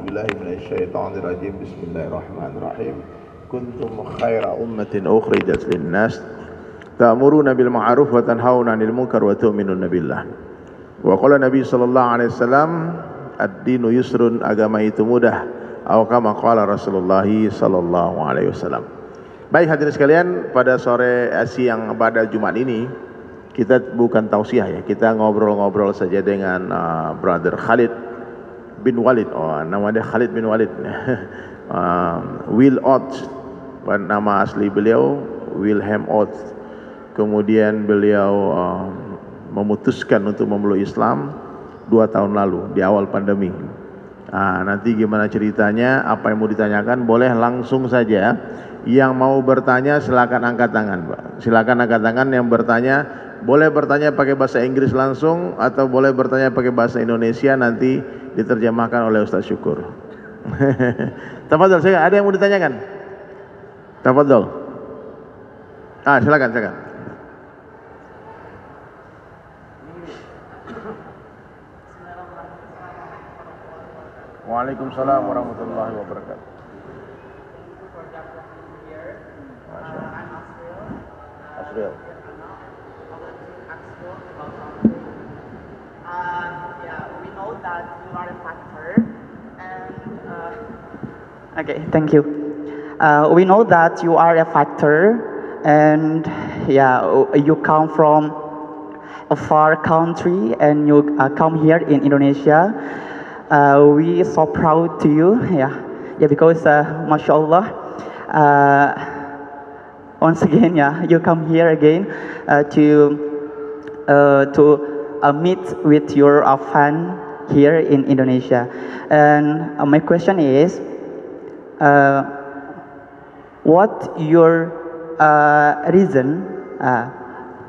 billahi minasyaitonir rajim. Bismillahirrahmanirrahim. Kuntum khaira ummatin ukhrijat lin-nas ta'muruna bil ma'ruf wa tanhauna 'anil munkar wa tu'minuna billah. Wa qala Nabi sallallahu alaihi wasallam, ad-dinu yusrun, agama itu mudah. Atau kama qala Rasulullah sallallahu alaihi wasallam. Baik hadirin sekalian, pada sore siang pada Jumat ini kita bukan tausiah ya, kita ngobrol-ngobrol saja dengan brother Khalid bin Walid. Oh, nama dia Khalid bin Walid. Will Oates, nama asli beliau Wilhelm Oates. Kemudian beliau memutuskan untuk memeluk Islam 2 tahun lalu di awal pandemi. Nanti gimana ceritanya, apa yang mau ditanyakan boleh langsung saja. Yang mau bertanya silakan angkat tangan, Pak. Silakan angkat tangan yang bertanya. Boleh bertanya pakai bahasa Inggris langsung atau boleh bertanya pakai bahasa Indonesia, nanti diterjemahkan oleh Ustaz Syukur. Tafadhol, saya ada yang mau ditanyakan? Tafadhol. Silakan. Waalaikumsalam warahmatullahi wabarakatuh. Asril. We know that you are a factor, and okay, thank you. We know that you are a factor, and you come from a far country, and you come here in Indonesia. We so proud to you, because mashallah, once again, you come here again to meet with your fan here in Indonesia. And my question is, what your reason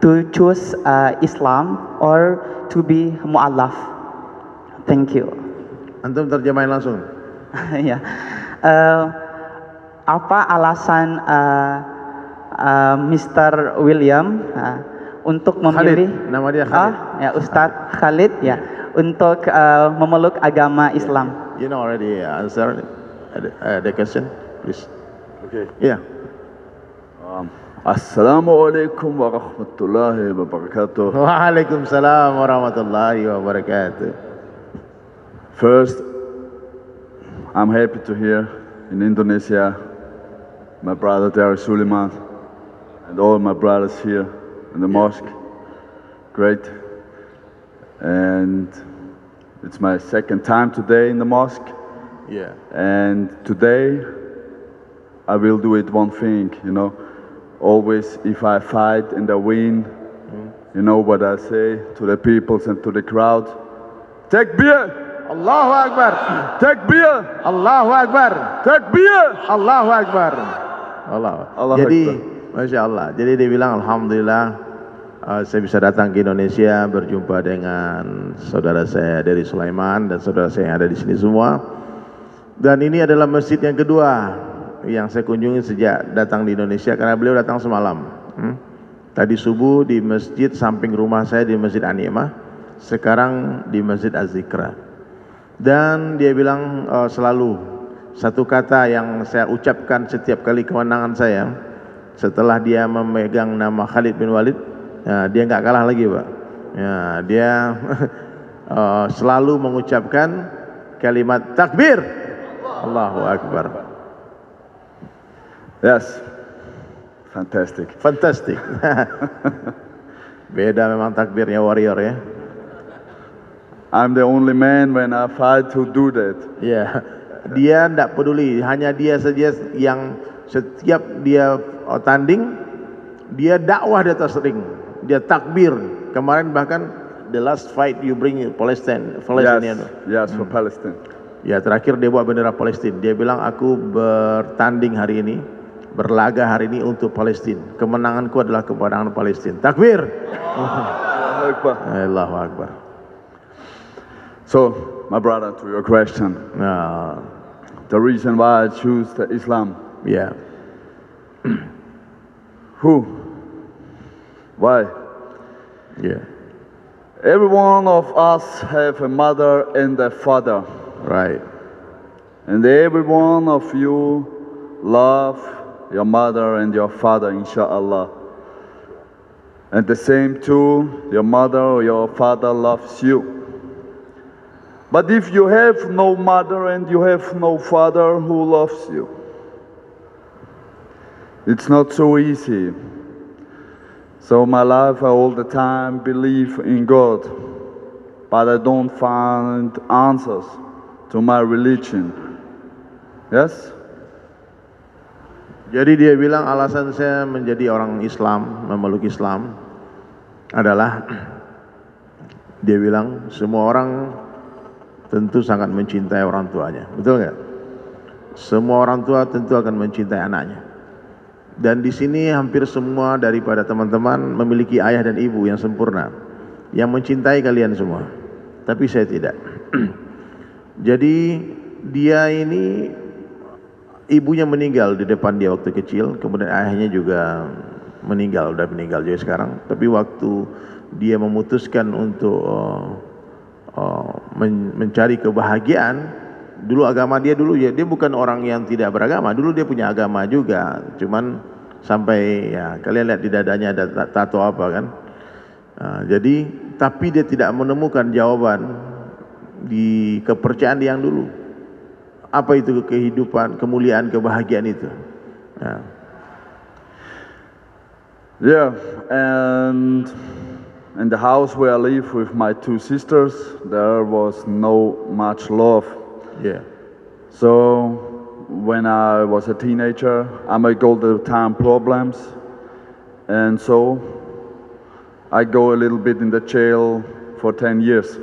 to choose Islam or to be mu'alaf? Thank you. Antum terjemahin langsung. Ya. Apa alasan Mr. William untuk memilih Khalid, nama dia Khalid. Ustadz Khalid untuk memeluk agama Islam? You know already answer the question, please. Okay. Yeah. Assalamualaikum warahmatullahi wabarakatuh. Waalaikumsalam warahmatullahi wabarakatuh. First, I'm happy to hear in Indonesia my brother Dari Suleiman and all my brothers here in the mosque. Great. And it's my second time today in the mosque. Yeah. And today I will do it one thing, always if I fight and I win, you know what I say to the peoples and to the crowd? Takbir! Allahu Akbar. Takbir! Allahu Akbar. Takbir! Allahu Akbar. Allah Jadi, Akbar. Masya Allah. Jadi dia bilang, Alhamdulillah saya bisa datang ke Indonesia, berjumpa dengan saudara saya dari Sulaiman dan saudara saya yang ada di sini semua. Dan ini adalah masjid yang kedua yang saya kunjungi sejak datang di Indonesia, karena beliau datang semalam. Tadi subuh di masjid samping rumah saya di Masjid An-Ni'mah, sekarang di Masjid Az-Zikra. Dan dia bilang selalu satu kata yang saya ucapkan setiap kali kemenangan saya setelah dia memegang nama Khalid bin Walid, dia nggak kalah lagi, Pak. Dia selalu mengucapkan kalimat takbir, Allahu Akbar. Yes, fantastic. Beda memang takbirnya warrior ya. I'm the only man when I fight to do that. Ya, dia tidak peduli, hanya dia saja yang setiap dia tanding, dia dakwah di atas ring, dia takbir. Kemarin bahkan the last fight you bring Palestine. Yes, for Palestine. Ya, terakhir dia bawa bendera Palestina. Dia bilang, aku bertanding hari ini, berlaga hari ini untuk Palestina. Kemenanganku adalah kemenangan Palestina. Takbir. Allahu Akbar. So, my brother, to your question, the reason why I choose the Islam. Yeah. Who? Why? Yeah. Every one of us have a mother and a father. Right. And every one of you love your mother and your father, inshallah. And the same too, your mother or your father loves you. But if you have no mother and you have no father who loves you, it's not so easy. So my life, I all the time believe in God, but I don't find answers to my religion. Yes? Jadi dia bilang alasan saya menjadi orang Islam, memeluk Islam adalah dia bilang semua orang tentu sangat mencintai orang tuanya, betul nggak? Semua orang tua tentu akan mencintai anaknya. Dan di sini hampir semua daripada teman-teman memiliki ayah dan ibu yang sempurna, yang mencintai kalian semua. Tapi saya tidak. Jadi dia ini ibunya meninggal di depan dia waktu kecil, kemudian ayahnya juga meninggal, udah meninggal juga sekarang. Tapi waktu dia memutuskan untuk mencari kebahagiaan, dulu agama dia dulu ya, dia bukan orang yang tidak beragama, dulu dia punya agama juga, cuman sampai ya kalian lihat di dadanya ada tato apa kan. Jadi tapi dia tidak menemukan jawaban di kepercayaan yang dulu. Apa itu kehidupan, kemuliaan, kebahagiaan itu? Yeah, and in the house where I live with my two sisters, there was no much love. Yeah. So when I was a teenager, I made all the time problems, and so I go a little bit in the jail for 10 years.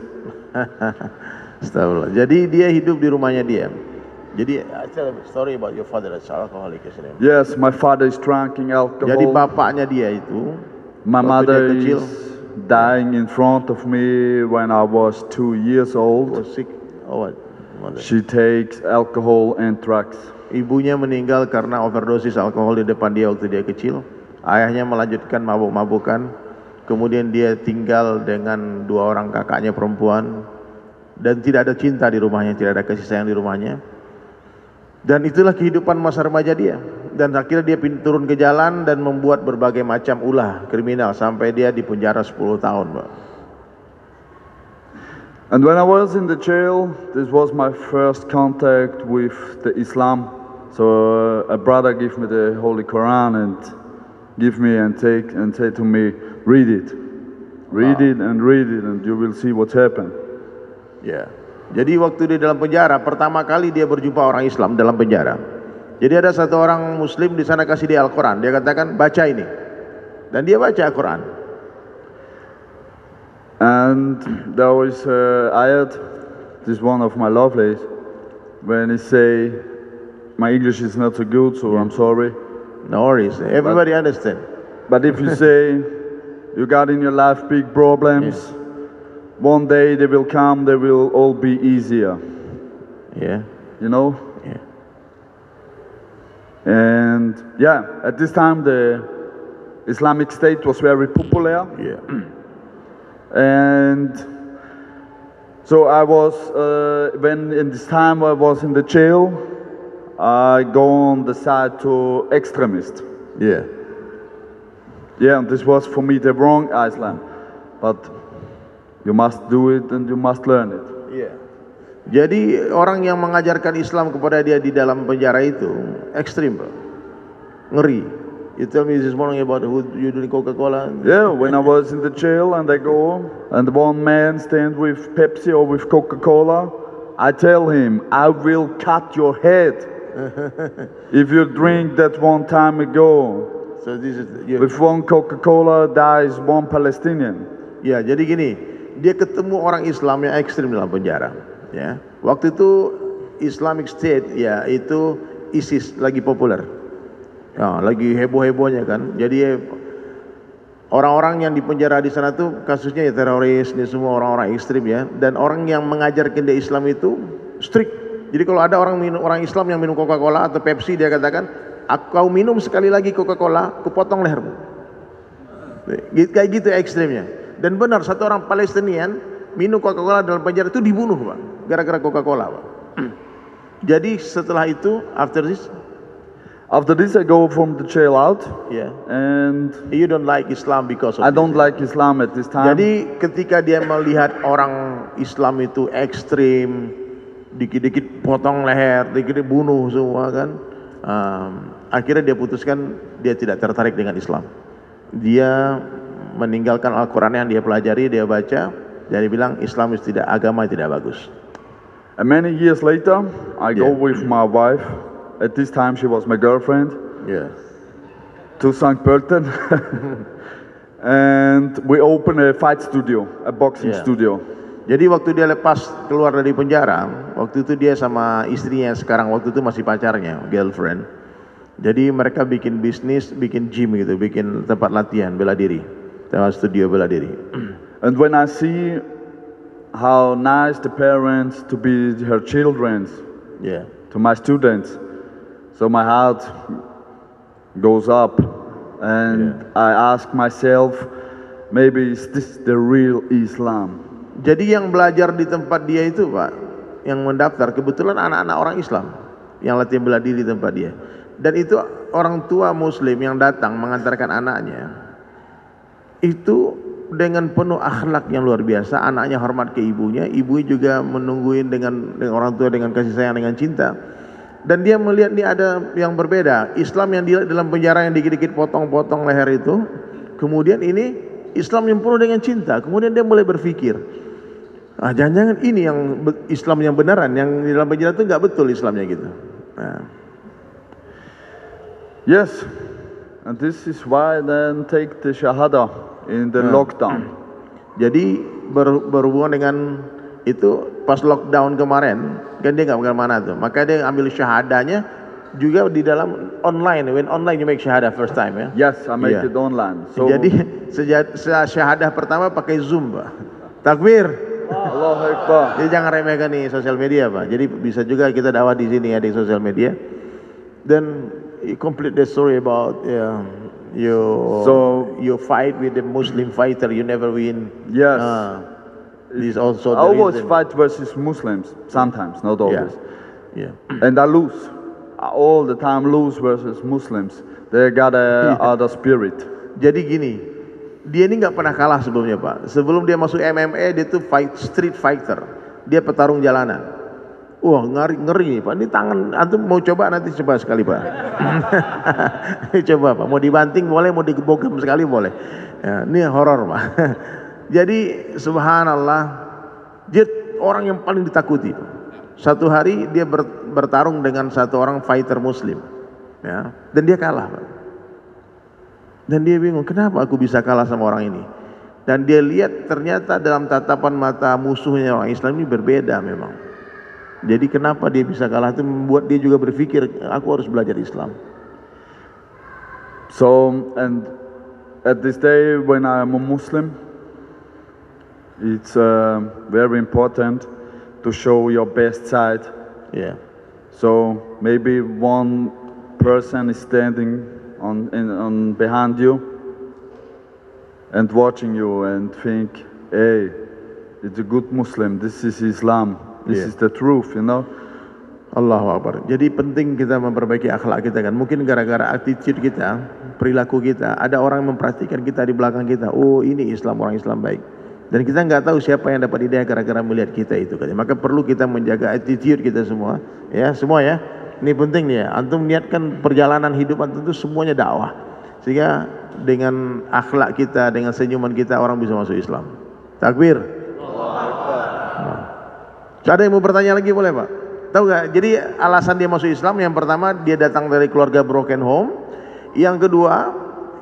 Astagfirullah. Jadi dia hidup di rumahnya dia. Jadi I tell a story about your father as alcoholic, isn't it? Yes, my father is drinking alcohol. Jadi bapaknya dia itu, My waktu mother dia kecil, is dying in front of me when I was 2 years old. was sick. Oh, what? Mother. She takes alcohol and drugs. Ibunya meninggal karena overdosis alkohol di depan dia waktu dia kecil. Ayahnya melanjutkan mabuk-mabukan. Kemudian dia tinggal dengan 2 orang kakaknya perempuan. Dan tidak ada cinta di rumahnya, tidak ada kasih sayang di rumahnya. Dan itulah kehidupan masa remaja dia. Dan akhirnya dia turun ke jalan dan membuat berbagai macam ulah kriminal sampai dia di penjara 10 tahun, Pak. And when I was in the jail, this was my first contact with the Islam. So a brother gave me the Holy Quran and give me and say to me, read it. Read it and you will see what happened. Ya. Jadi waktu dia dalam penjara, pertama kali dia berjumpa orang Islam dalam penjara. Jadi ada satu orang Muslim di sana kasih dia Al-Quran. Dia katakan baca ini, dan dia baca Al-Quran. And there was ayat, this one of my lovelies, when he say, my English is not so good, so I'm sorry. No worries, everybody understand. But if you say you got in your life big problems, one day they will come, they will all be easier. Yeah. You know? Yeah. And yeah, at this time the Islamic State was very popular. Yeah. And so I was, when in this time I was in the jail, I go on the side to extremist. Yeah. Yeah, and this was for me the wrong Islam. But you must do it and you must learn it. Iya. Jadi orang yang mengajarkan Islam kepada dia di dalam penjara itu ekstrim, Pak. Ngeri. You tell me this morning about who you doing Coca-Cola. Yeah, when I was in the jail and I go and one man stand with Pepsi or with Coca-Cola, I tell him, I will cut your head if you drink that one time ago. So this is With one Coca-Cola dies one Palestinian. ya, jadi gini, dia ketemu orang Islam yang ekstrim dalam penjara, ya. Waktu itu Islamic State, ya, itu ISIS lagi populer. Ya, lagi heboh-hebohnya kan. Jadi orang-orang yang dipenjara di sana tuh kasusnya ya teroris, ini semua orang-orang ekstrim ya. Dan orang yang mengajarkan dia Islam itu strict. Jadi kalau ada orang Islam yang minum Coca-Cola atau Pepsi, dia katakan, kau minum sekali lagi Coca-Cola, kupotong lehermu. Kayak gitu ekstrimnya. Dan benar, satu orang Palestinian minum Coca-Cola dalam penjara itu dibunuh, Pak, gara-gara Coca-Cola, Pak. Jadi setelah itu, after this, After this, I go from the jail out, yeah, and you don't like Islam because of I don't this. like Islam at this time. Jadi ketika dia melihat orang Islam itu ekstrim, dikit-dikit potong leher, dikit-dikit bunuh semua kan, akhirnya dia putuskan dia tidak tertarik dengan Islam. Dia meninggalkan Al-Quran yang dia pelajari, dia baca, dan dia bilang Islam itu tidak, agama tidak bagus. And many years later, I go Yeah. with my wife. At this time, she was my girlfriend. Yeah. To St. Pölten. And we open a fight studio, a boxing Yeah. studio. Jadi waktu dia lepas keluar dari penjara, waktu itu dia sama istrinya sekarang, waktu itu masih pacarnya, girlfriend. Jadi mereka bikin bisnis, bikin gym gitu, bikin tempat latihan bela diri, tempat studio bela diri. And when I see how nice the parents to be her children, Yeah. to my students, so my heart goes up, and I ask myself, maybe is this the real Islam? Jadi yang belajar di tempat dia itu Pak, yang mendaftar kebetulan anak-anak orang Islam yang latihan bela diri di tempat dia. Dan itu orang tua Muslim yang datang mengantarkan anaknya, itu dengan penuh akhlak yang luar biasa. Anaknya hormat ke ibunya, ibunya juga menungguin dengan orang tua dengan kasih sayang, dengan cinta. Dan dia melihat ini ada yang berbeda. Islam yang di dalam penjara yang dikit-dikit potong-potong leher itu, kemudian ini Islam yang penuh dengan cinta. Kemudian dia mulai berpikir, jangan-jangan ini yang Islam yang benaran, yang di dalam penjara itu nggak betul Islamnya gitu. Nah. Yes, and this is why I then take the Shahada in the lockdown. Jadi berhubungan dengan itu pas lockdown kemarin kan dia nggak kemana tuh, maka dia ambil syahadanya juga di dalam online. When online you make syahadah first time ya. Yes, I make Yeah. it online. So Jadi syahadah pertama pakai Zoom Pak. Takbir. Allahu Akbar. Jadi jangan remehkan nih sosial media Pak. Jadi bisa juga kita dakwah di sini ya di sosial media. Dan you complete the story about you fight with the Muslim fighter, you never win. Yes. This also I the always reason. fight versus Muslims, sometimes, not Yeah. always. Yeah. And I lose. I all the time lose versus Muslims. They got a other spirit. Jadi gini, dia ini nggak pernah kalah sebelumnya Pak. Sebelum dia masuk MMA dia tuh street fighter. Dia petarung jalanan. Wah ngeri Pak. Ini tangan antum mau coba nanti coba sekali Pak. Coba Pak. Mau dibanting boleh, mau digebogem sekali boleh. Ya, ini horor Pak. Jadi subhanallah, dia orang yang paling ditakuti. Satu hari dia bertarung dengan satu orang fighter Muslim, ya, dan dia kalah Pak. Dan dia bingung, kenapa aku bisa kalah sama orang ini? Dan dia lihat ternyata dalam tatapan mata musuhnya orang Islam ini berbeda memang. Jadi kenapa dia bisa kalah itu membuat dia juga berpikir, aku harus belajar Islam. So, and at this day when I am a Muslim, it's very important to show your best side. Ya, So maybe one person is standing on behind you and watching you and think, hey, it's a good Muslim. This is Islam. This Yeah. is the truth, you know. Allahu Akbar. Jadi penting kita memperbaiki akhlak kita kan. Mungkin gara-gara attitude kita, perilaku kita, ada orang yang memperhatikan kita di belakang kita. Oh ini Islam, orang Islam baik. Dan kita nggak tahu siapa yang dapat hidayah gara-gara melihat kita itu kan. Maka perlu kita menjaga attitude kita semua. Ya semua ya. Ini penting nih ya. Antum niatkan perjalanan hidup antum itu semuanya dakwah. Sehingga dengan akhlak kita, dengan senyuman kita orang bisa masuk Islam. Takbir. Ada yang mau bertanya lagi boleh Pak? Tahu nggak? Jadi alasan dia masuk Islam yang pertama dia datang dari keluarga broken home. Yang kedua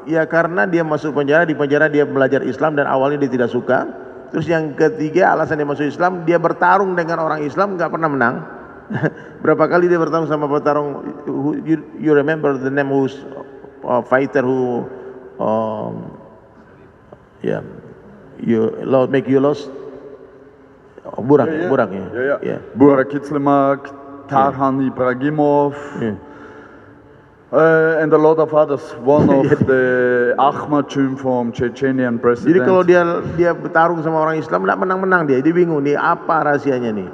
ya karena dia masuk penjara, di penjara dia belajar Islam dan awalnya dia tidak suka. Terus yang ketiga alasan dia masuk Islam, dia bertarung dengan orang Islam nggak pernah menang. Berapa kali dia bertarung sama petarung? You remember the name who's fighter who make you lost? Burak ya. Yeah. Burak Kitzlemak, Tarhan Ibrahimov, and a lot of others. One of the Ahmadchum from Chechenian president. Jadi kalau dia bertarung sama orang Islam nggak menang-menang dia bingung nih apa rahasianya nih.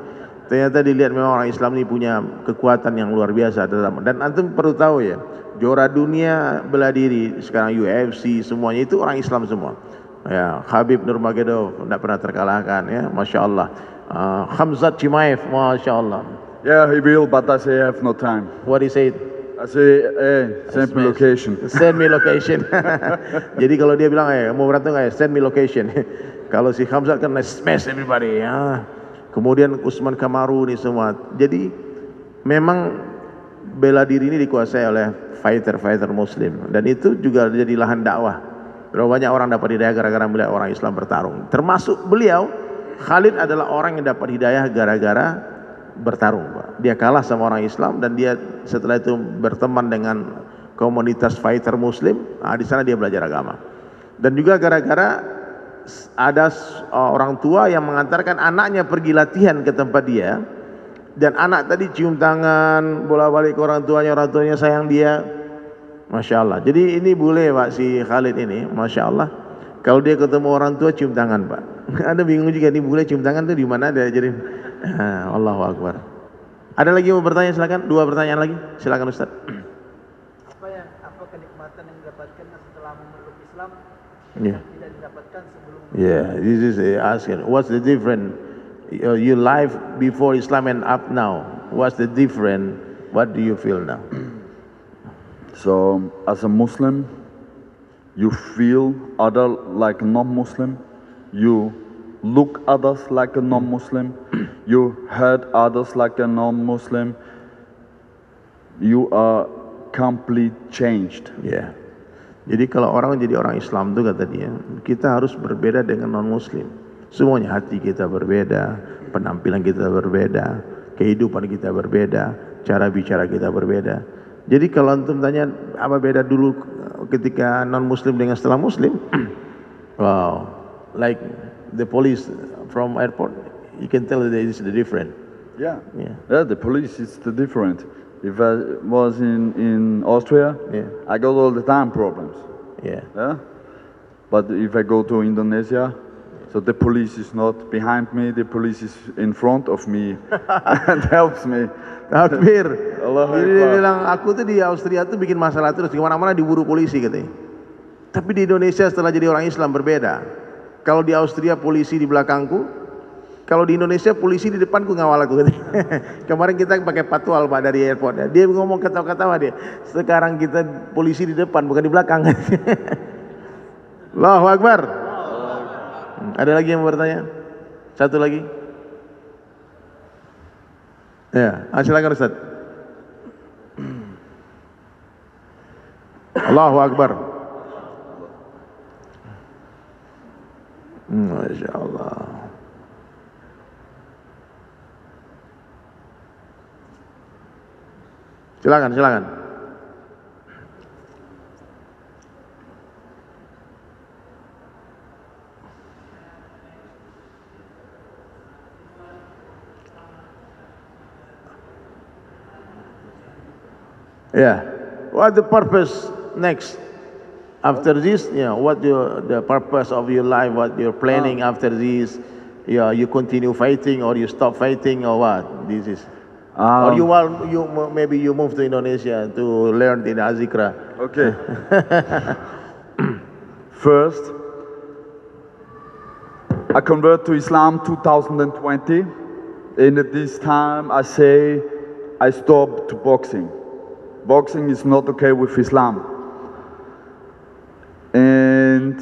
Ternyata dilihat memang orang Islam ini punya kekuatan yang luar biasa. Dan antum perlu tahu ya, juara dunia bela diri sekarang UFC semuanya itu orang Islam semua. Ya, Khabib Nurmagomedov tidak pernah terkalahkan ya, masya Allah. Khamzat Chimaev, masya Allah. Yeah, he will, but I say I have no time. What he said? I say, hey, send me location. Send me location. Jadi kalau dia bilang, mau berantem nggak ya? Send me location. Kalau si Khamzat kan smash everybody ya. Kemudian Usman Kamaru ini semua. Jadi memang bela diri ini dikuasai oleh fighter-fighter Muslim. Dan itu juga jadi lahan dakwah. Berapa banyak orang dapat hidayah gara-gara melihat orang Islam bertarung. Termasuk beliau, Khalid adalah orang yang dapat hidayah gara-gara bertarung, Pak. Dia kalah sama orang Islam dan dia setelah itu berteman dengan komunitas fighter Muslim. Di sana dia belajar agama. Dan juga gara-gara ada orang tua yang mengantarkan anaknya pergi latihan ke tempat dia, dan anak tadi cium tangan bolak-balik ke orang tuanya sayang dia, masya Allah. Jadi ini boleh Pak, si Khalid ini, masya Allah, kalau dia ketemu orang tua cium tangan Pak. Anda bingung juga ini boleh cium tangan tuh di mana dia jadi. Allahu Akbar. Ada lagi yang mau bertanya, silakan. 2 pertanyaan lagi, silakan Ustaz. Apa kenikmatan yang didapatkan setelah memeluk Islam Yeah. tidak didapatkan sebelum? Yeah, this is asking, what's the difference? Your life before Islam and up now. What's the difference? What do you feel now? So, as a Muslim, you feel other like non-Muslim. You look others like a non-Muslim. You hurt others like a non-Muslim. You are complete changed. Ya. Jadi kalau orang jadi orang Islam itu kata dia, kita harus berbeda dengan non-Muslim. Semuanya, hati kita berbeda, penampilan kita berbeda, kehidupan kita berbeda, cara bicara kita berbeda. Jadi kalau antum tanya apa beda dulu ketika non-Muslim dengan setelah Muslim, wow, like the police from airport, you can tell that there is the different. Yeah. Yeah. Yeah, the police is the different. If I was in Austria, Yeah. I got all the time problems. Yeah. Yeah. But if I go to Indonesia, so the police is not behind me, the police is in front of me and helps me. Takbir. Allahu Jadi dia Akbar. bilang, aku tuh di Austria tuh bikin masalah terus, kemana-mana diburu polisi katanya. Tapi di Indonesia setelah jadi orang Islam berbeda. Kalau di Austria polisi di belakangku, kalau di Indonesia polisi di depanku ngawal aku katanya. Kemarin kita pakai patwal Pak dari airport. Dia ngomong ketawa-ketawa dia. Sekarang kita polisi di depan bukan di belakang. Allahu Akbar. Ada lagi yang mau bertanya? Satu lagi. Ya, silakan Ustaz. Allahu Akbar. Masya Allah. Silakan, silakan. Yeah. What the purpose next? After this, what the purpose of your life? What you're planning after this? Yeah, you continue fighting or you stop fighting or what? This is. Or maybe you move to Indonesia to learn in Azikra. Okay. First, I convert to Islam 2020. And at this time, I say I stopped boxing. Boxing is not okay with Islam. And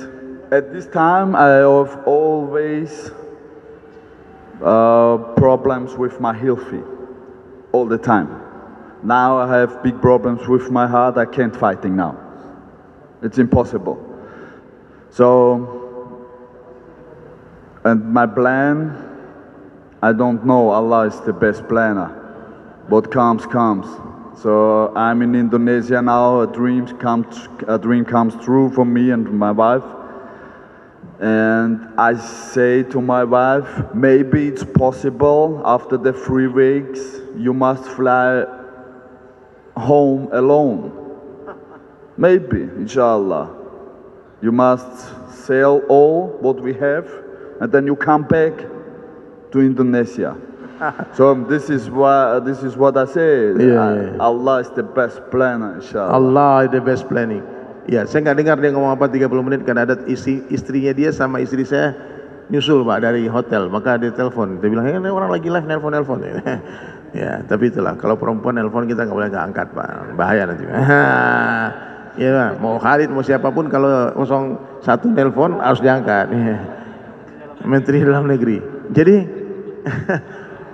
at this time, I have always problems with my healthy, all the time. Now I have big problems with my heart. I can't fighting now. It's impossible. So, and my plan, I don't know. Allah is the best planner. What comes, comes. So I'm in Indonesia now. A dream comes true for me and my wife. And I say to my wife, maybe it's possible after the 3 weeks you must fly home alone. Maybe, inshallah. You must sell all what we have and then you come back to Indonesia. So this is what I say. Yeah. Allah is the best planner, inshallah. Allah is the best planning. Ya, saya nggak dengar dia ngomong apa 30 menit karena ada istrinya dia sama istri saya nyusul Pak dari hotel, maka dia telepon. Dia bilang, ini orang lagi live nelpon. Ya, tapi itulah kalau perempuan nelpon kita nggak boleh nggak angkat Pak, bahaya nanti. Ya, Pak. Mau Khalid mau siapapun kalau 01 nelpon harus diangkat. Menteri Dalam Negeri. Jadi,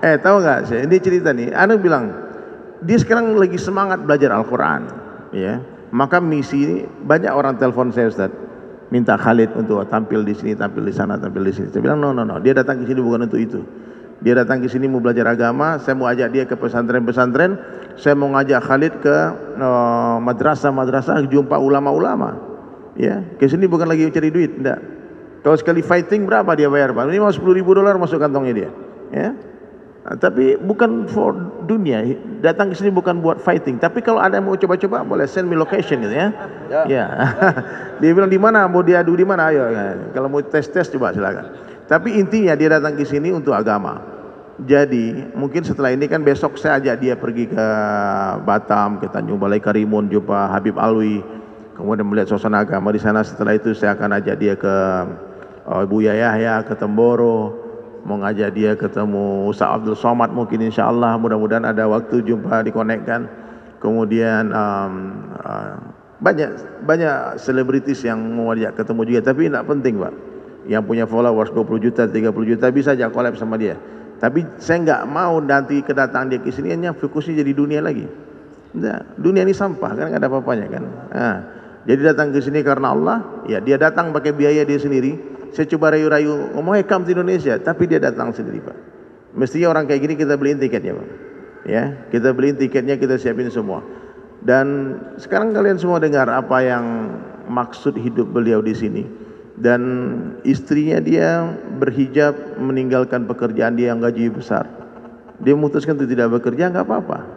tahu nggak saya? Ini cerita nih. Anu bilang dia sekarang lagi semangat belajar Al-Quran, ya. Maka misi ini banyak orang telepon saya Ustaz, minta Khalid untuk tampil di sini, tampil di sana, tampil di sini. Saya bilang no. Dia datang ke sini bukan untuk itu. Dia datang ke sini mau belajar agama. Saya mau ajak dia ke pesantren-pesantren. Saya mau ngajak Khalid ke madrasah-madrasah, jumpa ulama-ulama. Ya, ke sini bukan lagi cari duit, enggak. Kalau sekali fighting berapa dia bayar Pak? Ini mau $10.000 masuk kantongnya dia. Ya. Nah, tapi bukan for dunia, datang ke sini bukan buat fighting. Tapi kalau ada yang mau coba-coba boleh send me location gitu ya. Ya. Dia bilang di mana, mau diadu di mana, ayo. Ya. Kalau mau tes coba silakan. Tapi intinya dia datang ke sini untuk agama. Jadi mungkin setelah ini kan besok saya ajak dia pergi ke Batam, ke Tanjung Balai Karimun, jumpa Habib Alwi, kemudian melihat suasana agama di sana. Setelah itu saya akan ajak dia ke Buya Yahya, ke Temboro. Mau ngajak dia ketemu Ustaz Abdul Somad mungkin insyaallah, mudah-mudahan ada waktu jumpa dikonekkan. Kemudian banyak selebritis yang mau ajak ketemu juga, tapi tidak penting Pak. Yang punya followers 20 juta, 30 juta bisa aja collab sama dia. Tapi saya nggak mau nanti kedatangan dia ke sini hanya fokusnya jadi dunia lagi. Nah, dunia ini sampah kan, nggak ada apa-apanya kan. Nah, jadi datang ke sini karena Allah, ya dia datang pakai biaya dia sendiri. Saya coba rayu-rayu ngomong come to Indonesia, tapi dia datang sendiri Pak. Mestinya orang kayak gini kita beliin tiketnya Pak. Ya, kita beliin tiketnya, kita siapin semua. Dan sekarang kalian semua dengar apa yang maksud hidup beliau di sini. Dan istrinya dia berhijab, meninggalkan pekerjaan dia yang gaji besar. Dia memutuskan untuk tidak bekerja, nggak apa-apa.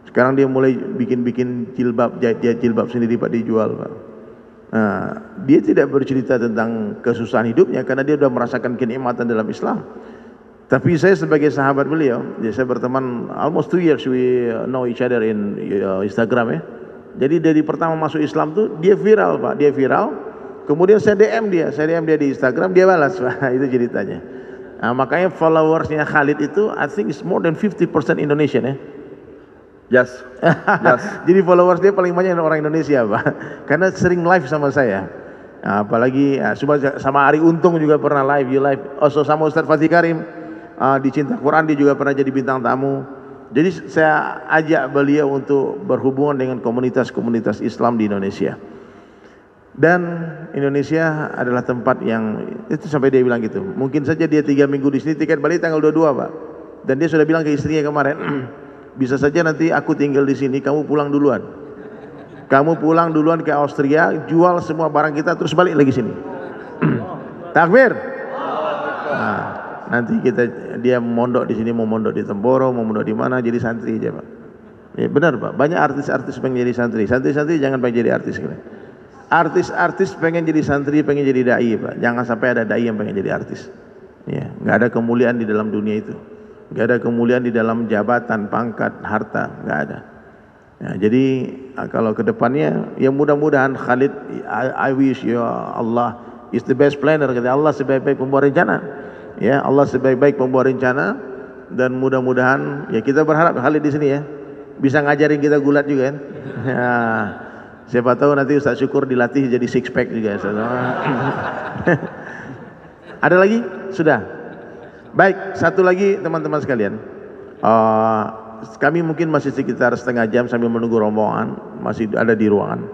Sekarang dia mulai bikin jilbab, jahit jilbab sendiri Pak, dijual Pak. Nah, dia tidak bercerita tentang kesusahan hidupnya karena dia sudah merasakan kenikmatan dalam Islam. Tapi saya sebagai sahabat beliau, ya saya berteman almost 2 years we know each other in Instagram ya. Jadi dari pertama masuk Islam tuh dia viral Pak, dia viral. Kemudian saya DM dia di Instagram, dia balas Pak, itu ceritanya. Nah, makanya followersnya Khalid itu I think is more than 50% Indonesian ya. Yes. Jadi followers dia paling banyak orang Indonesia Pak, karena sering live sama saya. Nah, apalagi sama Ari Untung juga pernah live, also sama Ustadz Fatih Karim di Cinta Quran dia juga pernah jadi bintang tamu. Jadi saya ajak beliau untuk berhubungan dengan komunitas-komunitas Islam di Indonesia. Dan Indonesia adalah tempat yang itu sampai dia bilang gitu. Mungkin saja dia 3 minggu di sini, tiket balik tanggal 22 Pak. Dan dia sudah bilang ke istrinya kemarin, bisa saja nanti aku tinggal di sini, kamu pulang duluan. Kamu pulang duluan ke Austria, jual semua barang kita, terus balik lagi sini. Takbir. Nah, nanti dia mondok di sini, mau mondok di Temboro, mau mondok di mana, jadi santri aja Pak. Ya, benar Pak, banyak artis-artis pengen jadi santri. Santri-santri jangan pengen jadi artis. Artis-artis pengen jadi santri, pengen jadi dai Pak. Jangan sampai ada dai yang pengen jadi artis. Ya, nggak ada kemuliaan di dalam dunia itu. Nggak ada kemuliaan di dalam jabatan, pangkat, harta, nggak ada. Ya, jadi kalau kedepannya, ya mudah-mudahan Khalid, I wish ya Allah is the best planner. Kata Allah sebaik-baik pembuat rencana. Ya, Allah sebaik-baik pembuat rencana, dan mudah-mudahan ya kita berharap Khalid di sini ya bisa ngajarin kita gulat juga kan. Ya, siapa tahu nanti Ustaz Syukur dilatih jadi six pack juga. Ada lagi? Sudah. Baik, satu lagi teman-teman sekalian. Kami mungkin masih sekitar setengah jam sambil menunggu rombongan, masih ada di ruangan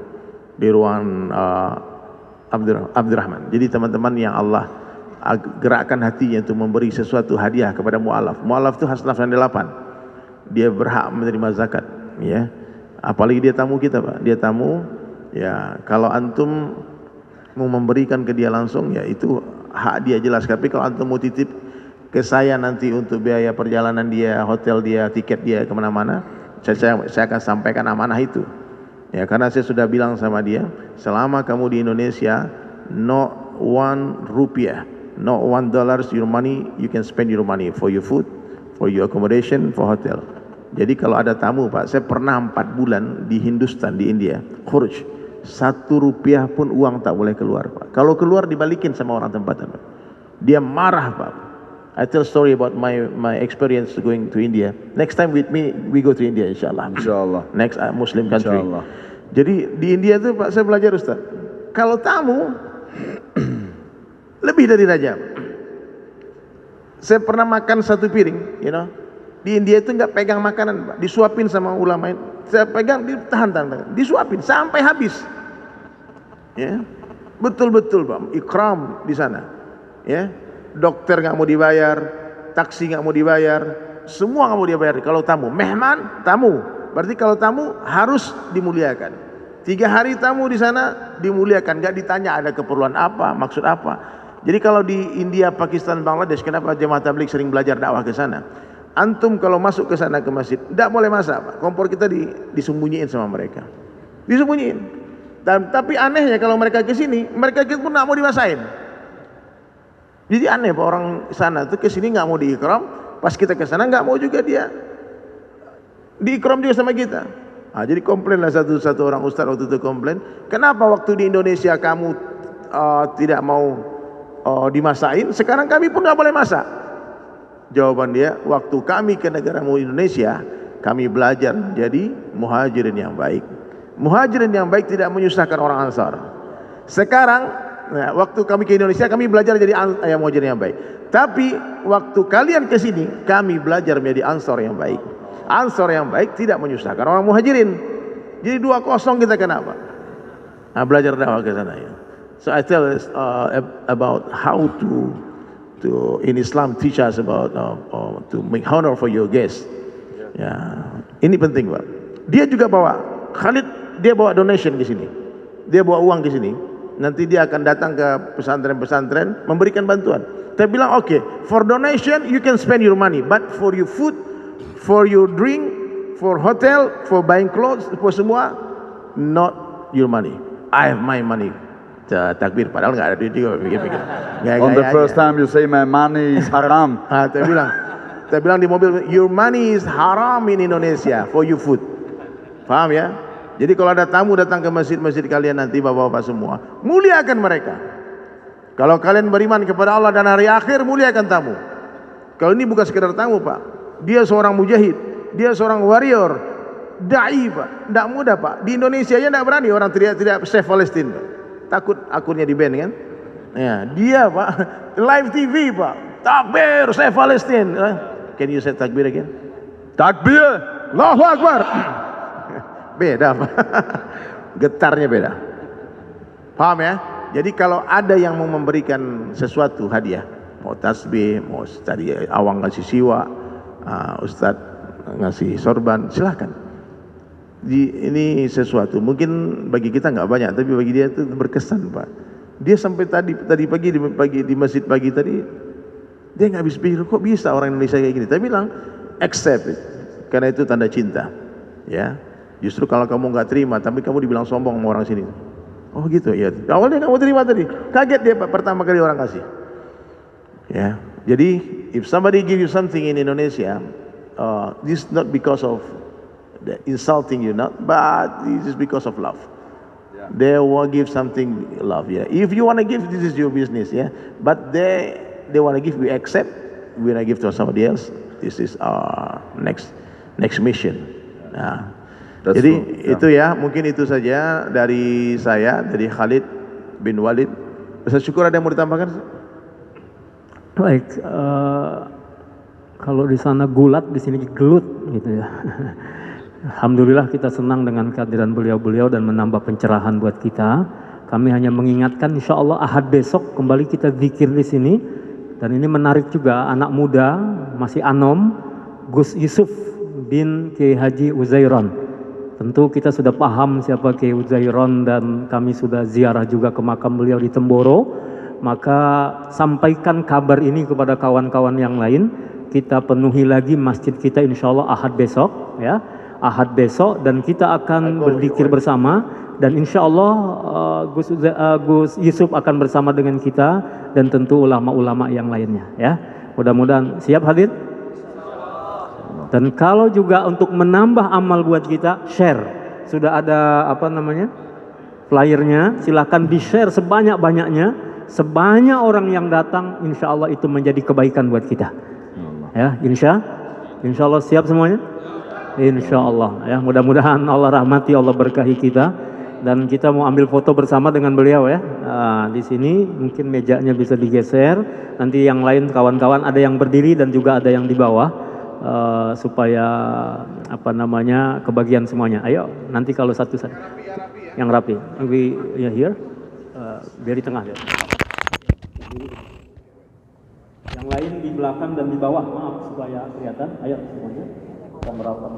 Abdurrahman. Jadi teman-teman yang Allah gerakkan hatinya untuk memberi sesuatu hadiah kepada mu'alaf. Mu'alaf itu hasanah 8. Dia berhak menerima zakat, ya. Apalagi dia tamu kita Pak, dia tamu, ya kalau antum mau memberikan ke dia langsung, ya itu hak dia jelas. Tapi kalau antum mau titip ke saya nanti untuk biaya perjalanan dia, hotel dia, tiket dia kemana-mana, saya akan sampaikan amanah itu. Ya, karena saya sudah bilang sama dia, selama kamu di Indonesia, no 1 rupiah, no $1 your money, you can spend your money for your food, for your accommodation, for hotel. Jadi kalau ada tamu Pak, saya pernah 4 bulan di Hindustan, di India, khuruj, 1 rupiah pun uang tak boleh keluar Pak. Kalau keluar dibalikin sama orang tempatan Pak. Dia marah Pak. I tell story about my experience going to India. Next time with me, we go to India insyaAllah. Insyaallah. Next Muslim country. Insyaallah. Jadi di India itu Pak, saya belajar Ustaz. Kalau tamu, lebih dari raja. Saya pernah makan 1 piring, you know. Di India itu nggak pegang makanan, Pak. Disuapin sama ulama. Saya pegang, ditahan, disuapin sampai habis. Ya, betul-betul Pak, ikram di sana. Ya, dokter nggak mau dibayar, taksi nggak mau dibayar, semua nggak mau dibayar. Kalau tamu, mehman, tamu. Berarti kalau tamu harus dimuliakan. 3 hari tamu di sana dimuliakan, nggak ditanya ada keperluan apa, maksud apa. Jadi kalau di India, Pakistan, Bangladesh, kenapa jemaah tabligh sering belajar dakwah ke sana? Antum kalau masuk ke sana ke masjid, tidak boleh masak Pak. Kompor kita disembunyiin sama mereka. Disembunyiin. Tapi anehnya kalau mereka ke sini, mereka pun nggak mau dimasain. Jadi aneh Pak, orang sana tuh ke sini nggak mau diikram, pas kita ke sana nggak mau juga dia diikram juga sama kita. Nah, jadi komplainlah satu orang ustaz waktu itu komplain, kenapa waktu di Indonesia kamu tidak mau dimasain, sekarang kami pun nggak boleh masak. Jawaban dia, waktu kami ke negara Indonesia, kami belajar menjadi muhajirin yang baik. Muhajirin yang baik tidak menyusahkan orang Ansar. Sekarang, nah, waktu kami ke Indonesia, kami belajar jadi muhajirin yang baik. Tapi waktu kalian ke sini, kami belajar menjadi Ansar yang baik. Ansar yang baik tidak menyusahkan orang muhajirin. Jadi 2-0 kita kenapa? Nah, belajar dakwah ke sana ya. So I tell us about how to in Islam teach us about to make honor for your guests. Ya, ini penting Pak. Dia juga bawa Khalid, dia bawa donation ke sini. Dia bawa uang ke sini. Nanti dia akan datang ke pesantren-pesantren memberikan bantuan. Saya bilang okay, for donation you can spend your money, but for your food, for your drink, for hotel, for buying clothes, for semua, not your money. I have my money. Takbir, padahal nggak ada duit juga pikir-pikir. On the first time you say my money is haram. Saya bilang di mobil, your money is haram in Indonesia for your food. Paham ya? Jadi kalau ada tamu datang ke masjid-masjid kalian nanti bapak-bapak semua, muliakan mereka. Kalau kalian beriman kepada Allah dan hari akhir, muliakan tamu. Kalau ini bukan sekedar tamu Pak, dia seorang mujahid, dia seorang warrior, da'i Pak, tidak mudah Pak. Di Indonesia ya tidak berani orang teriak-teriak Save Palestine Pak. Takut akunnya di ban kan? Ya, dia Pak, live TV Pak, takbir Save Palestine. Can you say takbir again? Takbir, Allahu Akbar. Beda Pak, getarnya beda. Paham ya? Jadi kalau ada yang mau memberikan sesuatu hadiah, mau tasbih, mau tadi awang ngasih siwa, Ustadz ngasih sorban, silahkan. Ini sesuatu mungkin bagi kita nggak banyak, tapi bagi dia itu berkesan Pak. Dia sampai tadi pagi di masjid pagi tadi, dia nggak habis pikir kok bisa orang Indonesia kayak gini. Tapi bilang accept it, karena itu tanda cinta. Ya, justru kalau kamu nggak terima, tapi kamu dibilang sombong sama orang sini. Oh gitu ya. Awalnya nggak mau terima tadi, kaget dia Pak, pertama kali orang kasih. Ya, jadi if somebody give you something in Indonesia, this not because of insulting you, not, but this is because of love. Yeah. They will give something love. Yeah. If you want to give, this is your business. Yeah. But they want to give, we accept. We want to give to somebody else. This is our next mission. Nah, jadi itu ya, mungkin itu saja dari saya, dari Khalid bin Walid. Saya syukur ada yang mau ditambahkan. Baik. Kalau di sana gulat, di sini gelut, gitu ya. Alhamdulillah kita senang dengan kehadiran beliau-beliau dan menambah pencerahan buat kita. Kami hanya mengingatkan insya Allah Ahad besok kembali kita zikir di sini. Dan ini menarik juga anak muda masih anom, Gus Yusuf bin Kiai Haji Uzairon. Tentu kita sudah paham siapa Kiai Uzairon dan kami sudah ziarah juga ke makam beliau di Temboro. Maka sampaikan kabar ini kepada kawan-kawan yang lain. Kita penuhi lagi masjid kita insya Allah Ahad besok ya. Ahad besok dan kita akan berzikir bersama dan insya Allah Gus Yusuf akan bersama dengan kita dan tentu ulama-ulama yang lainnya ya. Mudah-mudahan siap hadir. Dan kalau juga untuk menambah amal buat kita, share. Sudah ada apa namanya? Flyernya, silakan di-share sebanyak-banyaknya. Sebanyak orang yang datang, insya Allah itu menjadi kebaikan buat kita. Ya, insya Allah siap semuanya? Insya Allah. Ya, mudah-mudahan Allah rahmati, Allah berkahi kita. Dan kita mau ambil foto bersama dengan beliau ya. Nah, di sini mungkin mejanya bisa digeser. Nanti yang lain kawan-kawan ada yang berdiri dan juga ada yang di bawah. Supaya apa namanya kebagian semuanya. Ayo nanti kalau satu yang rapi. We here biar di tengah ya. Yang lain di belakang dan di bawah, maaf supaya kelihatan. Ayo semuanya kita merapat.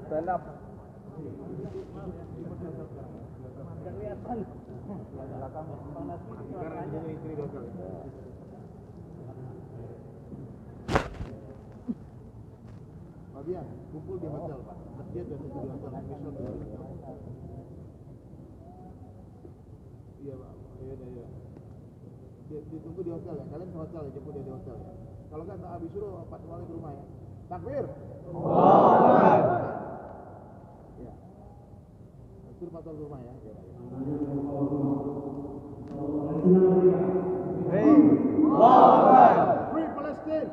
Stand up. Fabian, kumpul di hotel, Pak. Dia dan di hotel, besok di hotel. Iya, Pak. Iya. Ditunggu di hotel ya. Kalian ke hotel ya, jemput dia di hotel ya. Kalau nggak habis suruh Pak Wali ke rumah ya. Takbir. Ya. Suruh Pak Wali ke rumah ya. Hey. Free Palestine.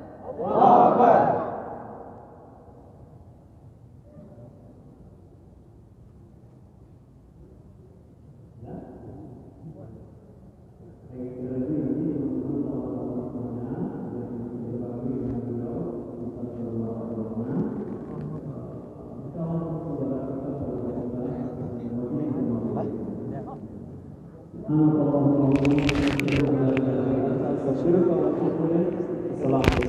Assalamualaikum warahmatullahi wabarakatuh.